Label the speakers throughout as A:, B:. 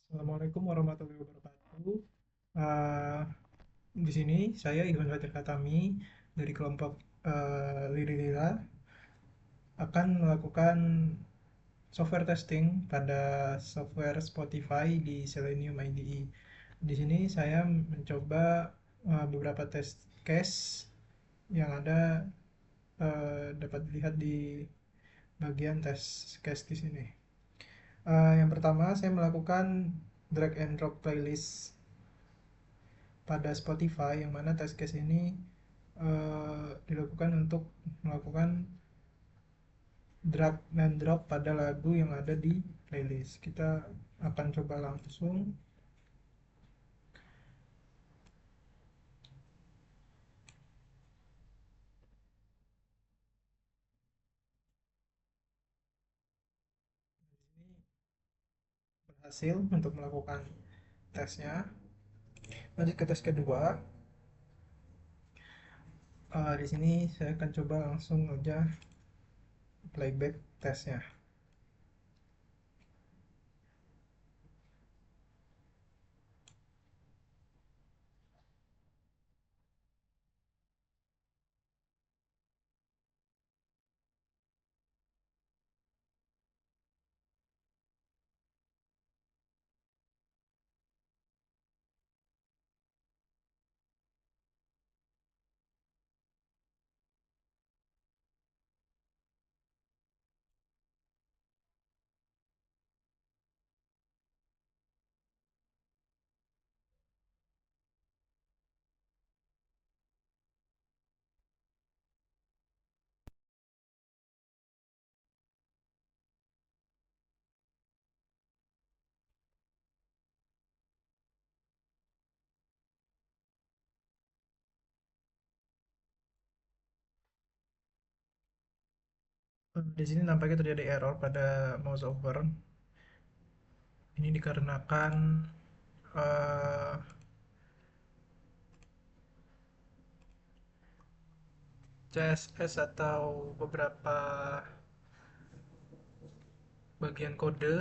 A: Assalamualaikum warahmatullahi wabarakatuh. Eh, di sini saya Iwan Fajar Katami dari kelompok Liri Lira akan melakukan software testing pada software Spotify di Selenium IDE. Di sini saya mencoba beberapa test case yang ada dapat dilihat di bagian test case di sini. Yang pertama saya melakukan drag and drop playlist pada Spotify yang mana test case ini dilakukan untuk melakukan drag dan drop pada lagu yang ada di playlist. Kita akan coba langsung. Ini berhasil untuk melakukan tesnya. Lanjut ke tes kedua. Di sini saya akan coba langsung aja playback tesnya. Di sini nampaknya terjadi error pada mouse over. Ini dikarenakan eh, CSS atau beberapa bagian kode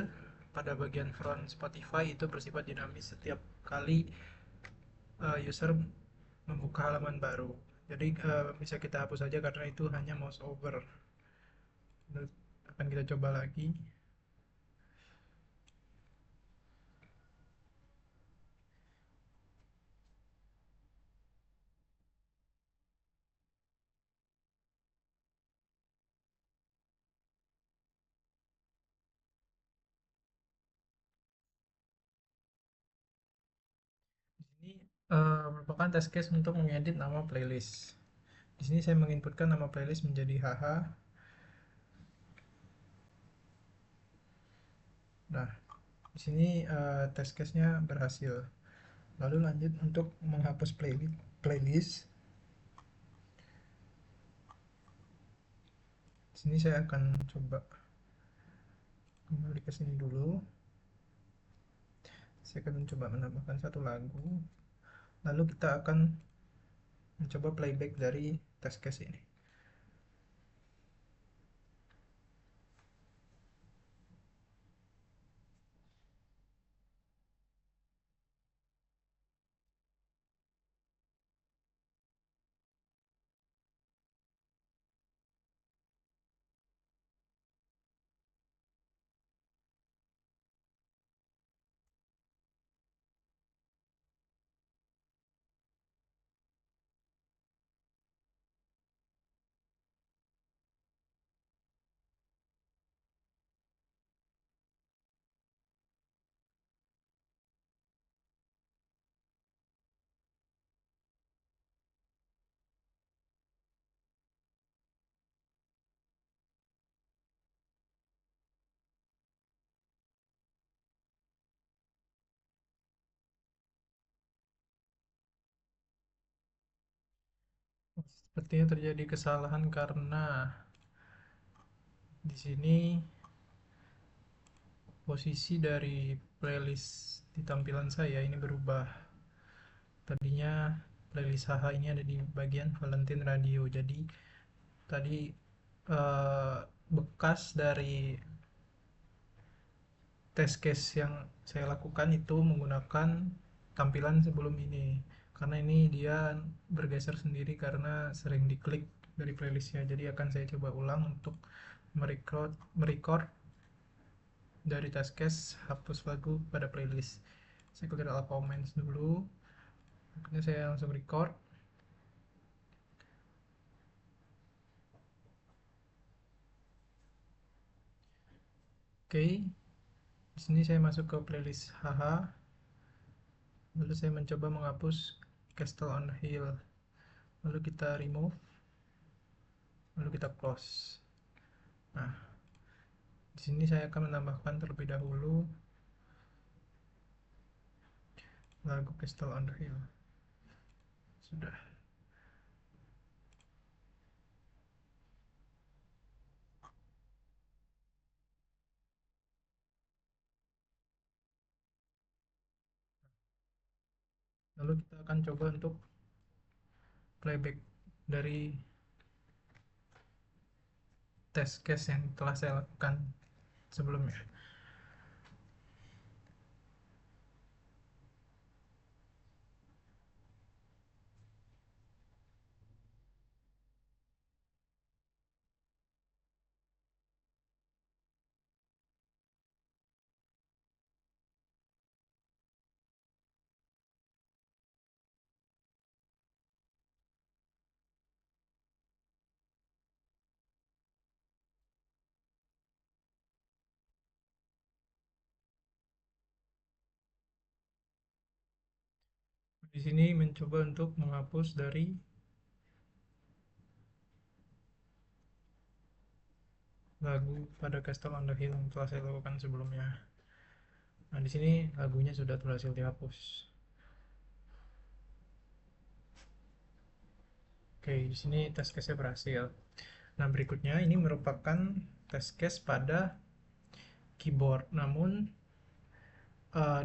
A: pada bagian front Spotify itu bersifat dinamis setiap kali user membuka halaman baru. Jadi bisa kita hapus saja karena itu hanya mouse over. Akan kita coba lagi. Ini merupakan test case untuk mengedit nama playlist. Di sini saya menginputkan nama playlist menjadi HH. Nah, di sini test case-nya berhasil. Lalu lanjut untuk menghapus playlist. Di sini saya akan coba kembali ke sini dulu. Saya akan mencoba menambahkan satu lagu. Lalu kita akan mencoba playback dari test case ini. Sepertinya terjadi kesalahan karena di sini posisi dari playlist di tampilan saya ini berubah. Tadinya playlist HH ini ada di bagian Valentine Radio. Jadi tadi bekas dari test case yang saya lakukan itu menggunakan tampilan sebelum ini, karena ini dia bergeser sendiri karena sering diklik dari playlistnya. Jadi akan saya coba ulang untuk merecord dari test case hapus lagu pada playlist. Saya klik all comments dulu, akhirnya saya langsung record. Oke, di sini saya masuk ke playlist haha, lalu saya mencoba menghapus Castle on the Hill, lalu kita remove, lalu kita close. Nah, di sini saya akan menambahkan terlebih dahulu lagu Castle on the Hill. Sudah. Lalu kita akan coba untuk playback dari test case yang telah saya lakukan sebelumnya. Di sini mencoba untuk menghapus dari lagu pada Castle on the Hill yang telah saya lakukan sebelumnya. Nah, di sini lagunya sudah berhasil dihapus. Oke, di sini test case-nya berhasil. Nah, berikutnya ini merupakan test case pada keyboard. Namun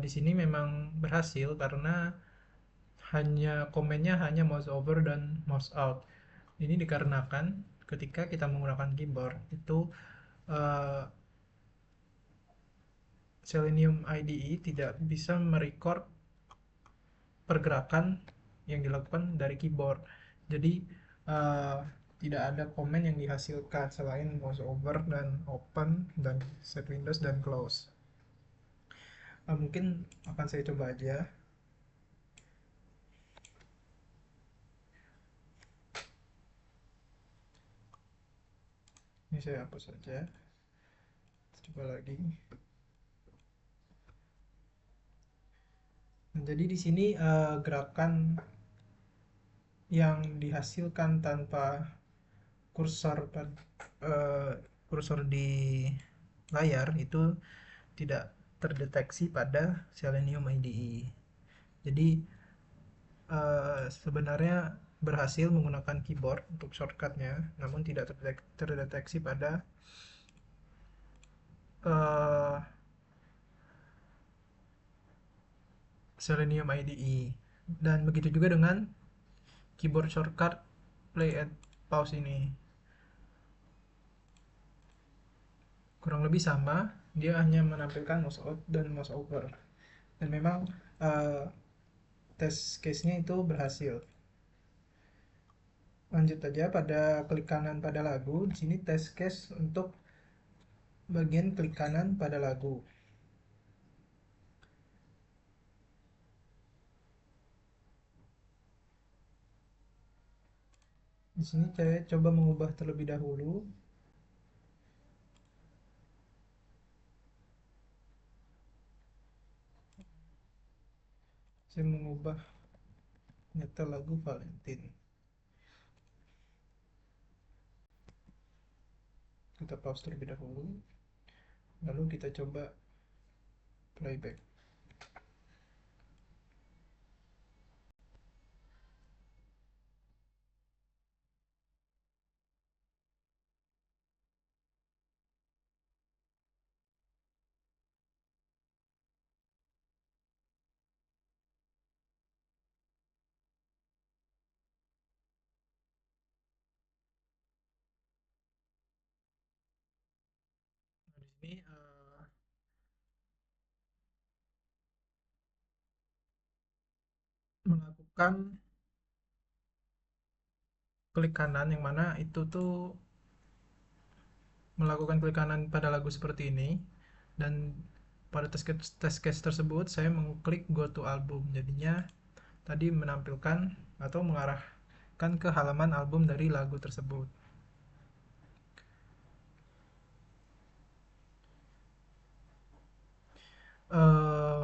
A: di sini memang berhasil karena komennya hanya mouse over dan mouse out. Ini dikarenakan ketika kita menggunakan keyboard itu uh, Selenium IDE tidak bisa merecord pergerakan yang dilakukan dari keyboard. Jadi uh, tidak ada komen yang dihasilkan selain mouse over dan open dan set Windows dan close. Mungkin akan saya coba aja. Ini saya hapus saja. Coba lagi. Nah, jadi di sini gerakan yang dihasilkan tanpa kursor uh, kursor di layar itu tidak terdeteksi pada Selenium IDE. Jadi sebenarnya berhasil menggunakan keyboard untuk shortcutnya, namun tidak terdeteksi pada uh, Selenium IDE. Dan begitu juga dengan keyboard shortcut play and pause ini. Kurang lebih sama, dia hanya menampilkan mouse out dan mouse over. Dan memang uh, test case-nya itu berhasil. Lanjut aja pada klik kanan pada lagu. Di sini test case untuk bagian klik kanan pada lagu. Di sini saya coba mengubah terlebih dahulu. Saya mengubah nyetel lagu Valentine. Kita pause terlebih dahulu. Lalu kita coba playback. Nah, di sini melakukan klik kanan, yang mana itu tuh melakukan klik kanan pada lagu seperti ini, dan pada test case tersebut saya mengklik go to album, jadinya tadi menampilkan atau mengarahkan ke halaman album dari lagu tersebut.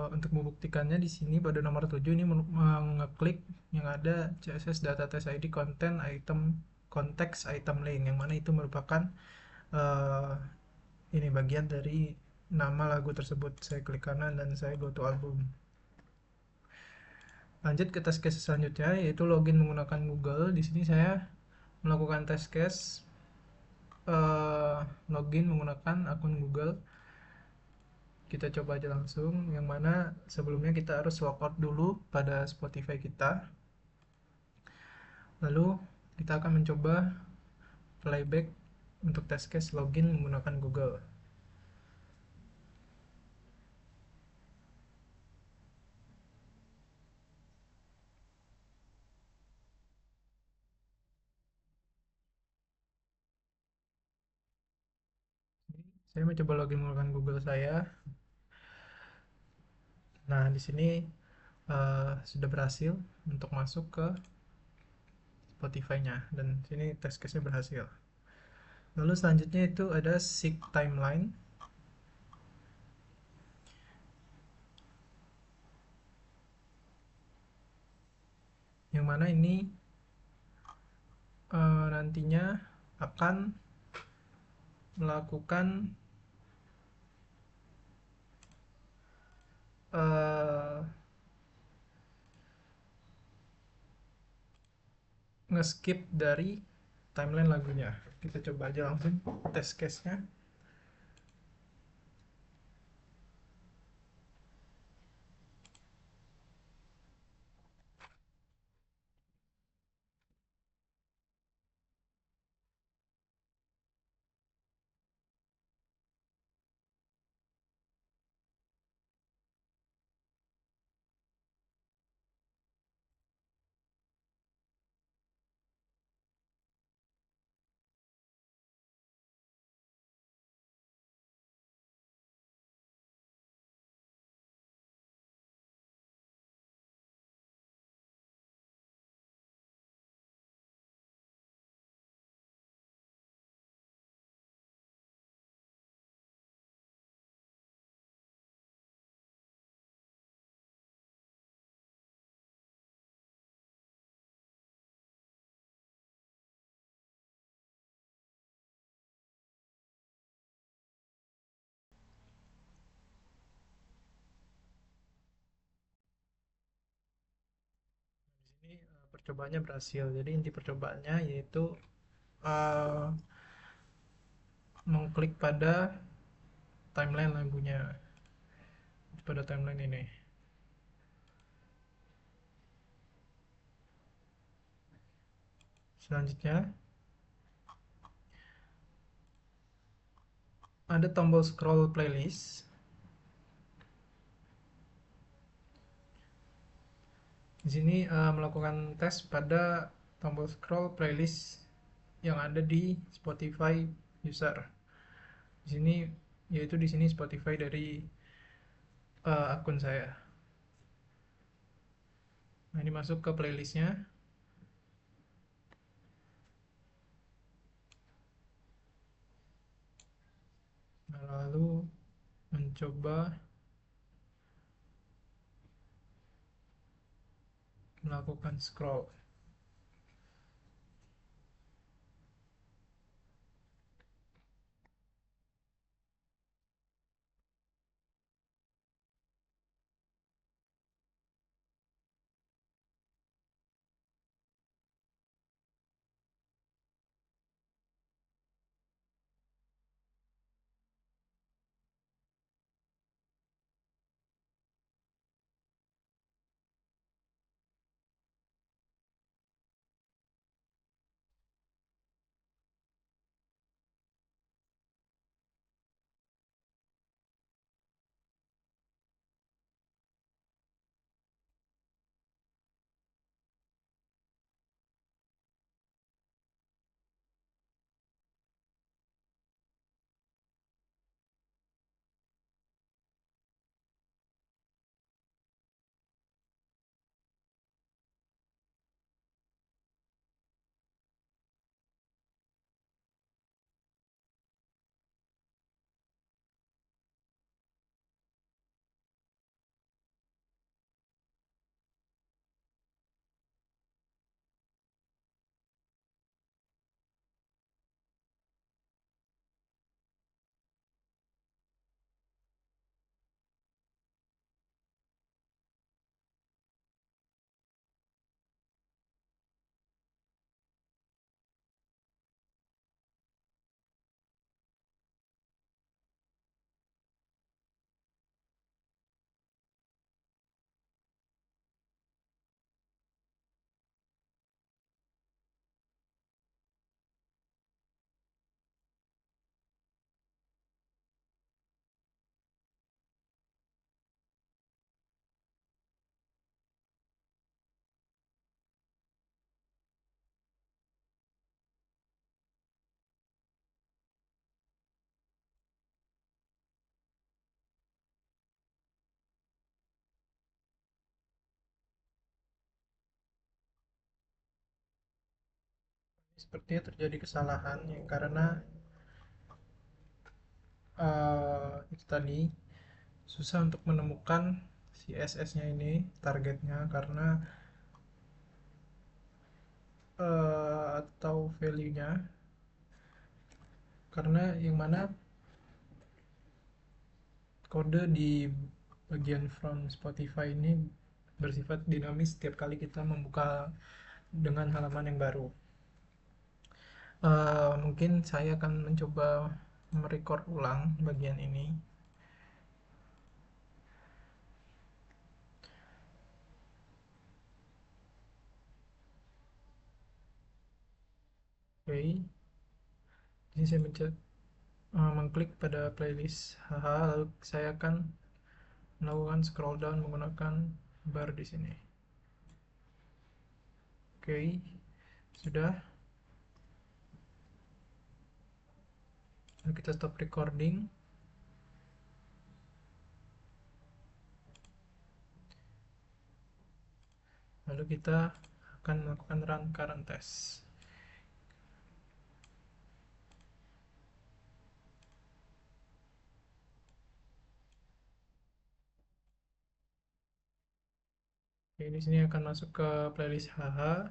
A: Untuk membuktikannya di sini pada nomor 7 ini mengeklik yang ada CSS data test ID content item context item link, yang mana itu merupakan uh, ini bagian dari nama lagu tersebut. Saya klik kanan dan saya go to album. Lanjut ke test case selanjutnya, yaitu login menggunakan Google. Di sini saya melakukan test case login menggunakan akun Google. Kita coba aja langsung, yang mana sebelumnya kita harus logout dulu pada Spotify kita, lalu kita akan mencoba playback untuk test case login menggunakan Google. Saya mencoba login menggunakan Google saya. Nah, di sini sudah berhasil untuk masuk ke Spotify-nya, dan sini test case-nya berhasil. Lalu selanjutnya itu ada seek timeline, yang mana ini nantinya akan melakukan uh, nge-skip dari timeline lagunya. Kita coba aja langsung test case-nya. Di sini percobaannya berhasil. Jadi inti percobaannya yaitu uh, mengklik pada timeline lagunya, pada timeline ini. Selanjutnya ada tombol scroll playlist. Di sini melakukan tes pada tombol scroll playlist yang ada di Spotify user. Di sini yaitu di sini Spotify dari akun saya. Nah, ini masuk ke playlistnya. Nah, lalu mencoba melakukan scroll. sepertinya terjadi kesalahan ya, karena itu tadi susah untuk menemukan CSS-nya ini targetnya karena atau value-nya, karena yang mana kode di bagian front Spotify ini bersifat dinamis setiap kali kita membuka dengan halaman yang baru. Mungkin saya akan mencoba merecord ulang bagian ini. Oke, jadi saya mengklik pada playlist haha, lalu saya akan melakukan scroll down menggunakan bar di sini. Oke, sudah. Lalu kita stop recording. Lalu kita akan melakukan run current test. Oke, di sini akan masuk ke playlist haha.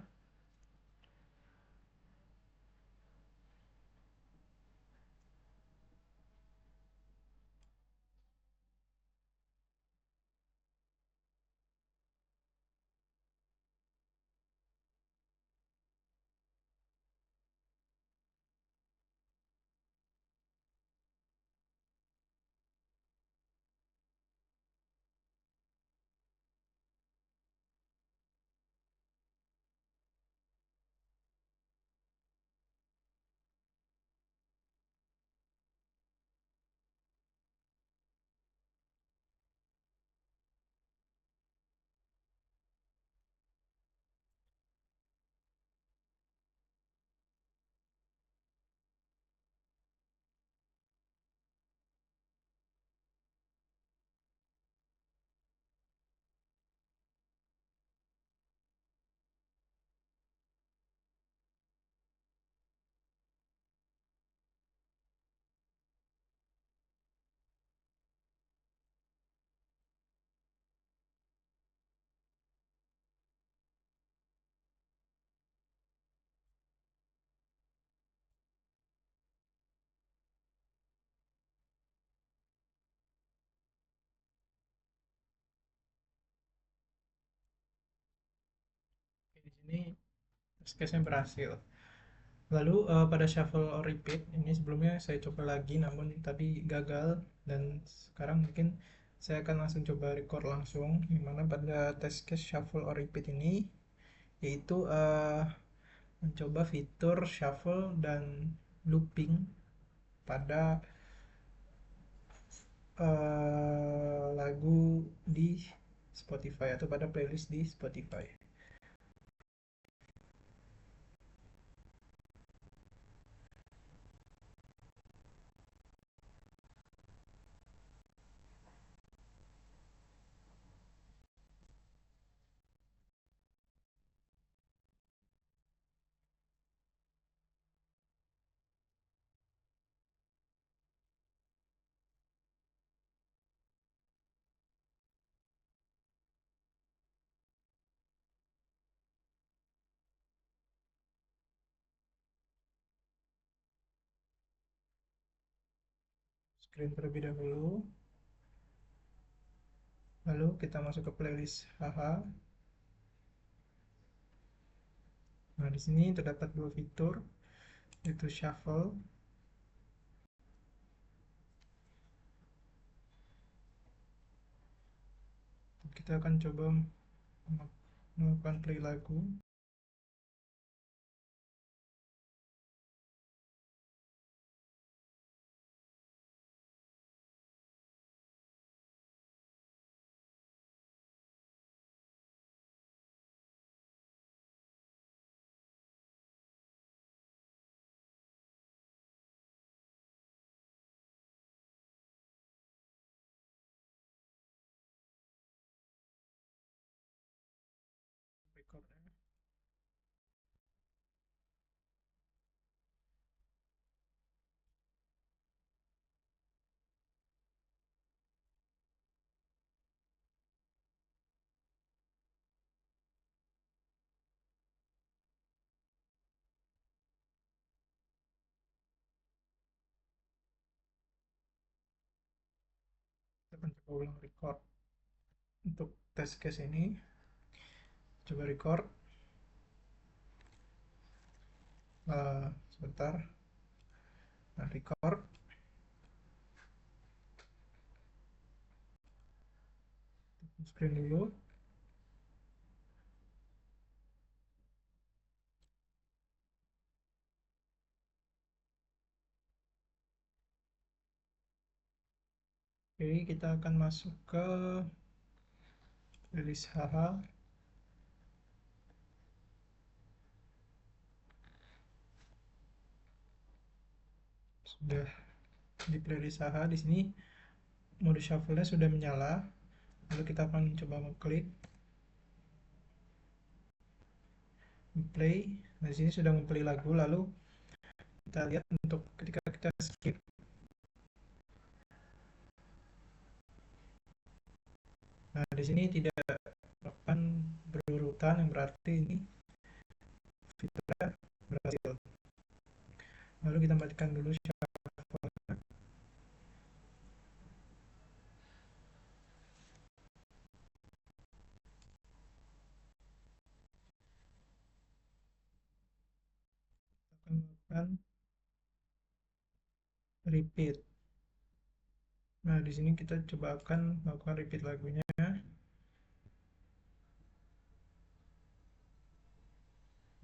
A: Oke, di sini test case-nya berhasil. Lalu pada shuffle or repeat ini sebelumnya saya coba lagi namun tadi gagal, dan sekarang mungkin saya akan langsung coba record langsung, dimana pada test case shuffle or repeat ini yaitu mencoba fitur shuffle dan looping pada lagu di Spotify atau pada playlist di Spotify. Screen terlebih dahulu, lalu kita masuk ke playlist haha. Nah, di sini terdapat dua fitur, yaitu shuffle. Kita akan coba melakukan play lagu. Recordnya. coba ulang record untuk test case ini. Coba record. Sebentar. Nah, record. Screen dulu. Oke, kita akan masuk ke playlist HH. Sudah di playlist HH. Di sini mode shuffle-nya sudah menyala. Lalu kita akan coba mengklik play. Nah, di sini sudah memplay lagu. Lalu kita lihat untuk ketika kita skip. Nah, di sini tidak akan berurutan, yang berarti ini fiturnya berhasil. Lalu kita matikan dulu shuffle. Akan melakukan repeat. Nah, di sini kita coba akan melakukan repeat lagunya.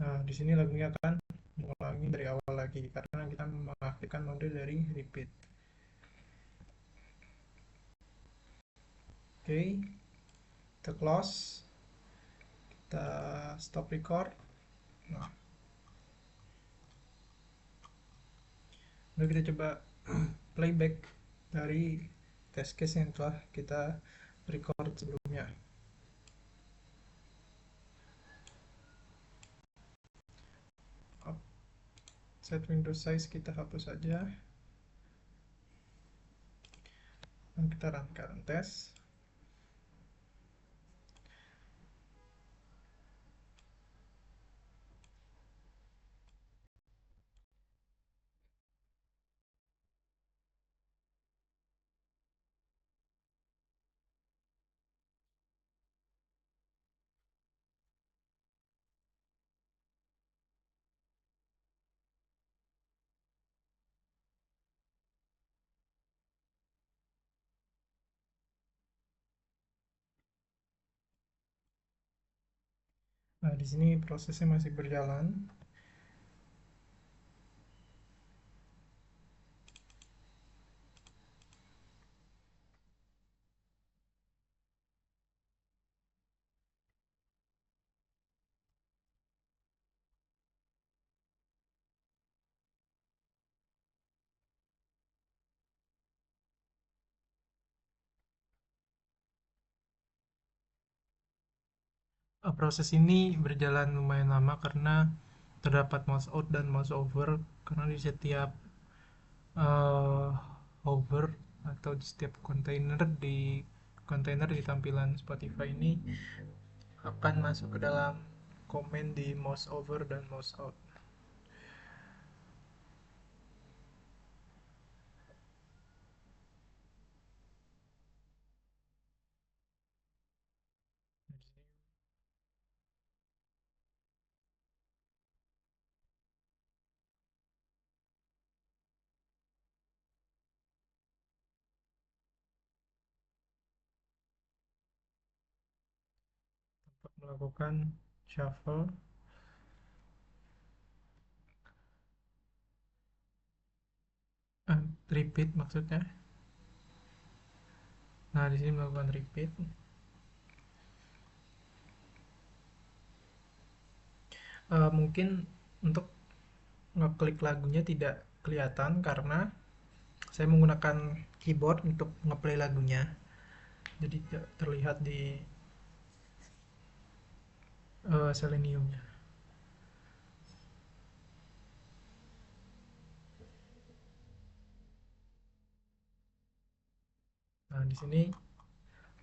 A: Nah, di sini lagunya akan mengulangi dari awal lagi karena kita mengaktifkan mode dari repeat. Oke, kita close, kita stop record. Nah, lalu kita coba playback dari test case yang telah kita record sebelumnya. Set window size kita hapus saja. Dan kita runkan tes. Nah, di sini prosesnya masih berjalan. Proses ini berjalan lumayan lama karena terdapat mouse out dan mouse over karena di setiap uh, hover atau di setiap kontainer di tampilan Spotify ini akan masuk ke dalam komen di mouse over dan mouse out. Untuk melakukan shuffle, repeat maksudnya. Nah, di sini melakukan repeat. Mungkin untuk ngeklik lagunya tidak kelihatan karena saya menggunakan keyboard untuk ngeplay lagunya. Jadi tidak terlihat di Seleniumnya. Nah, di sini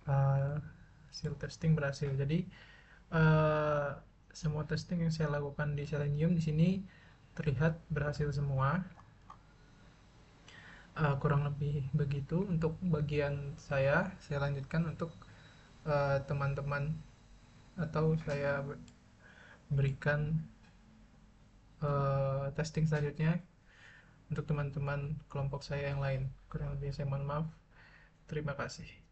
A: hasil testing berhasil. Jadi uh, semua testing yang saya lakukan di Selenium di sini terlihat berhasil semua. Kurang lebih begitu untuk bagian saya lanjutkan untuk teman-teman, atau saya berikan testing selanjutnya untuk teman-teman kelompok saya yang lain. Kurang lebih saya mohon maaf. Terima kasih.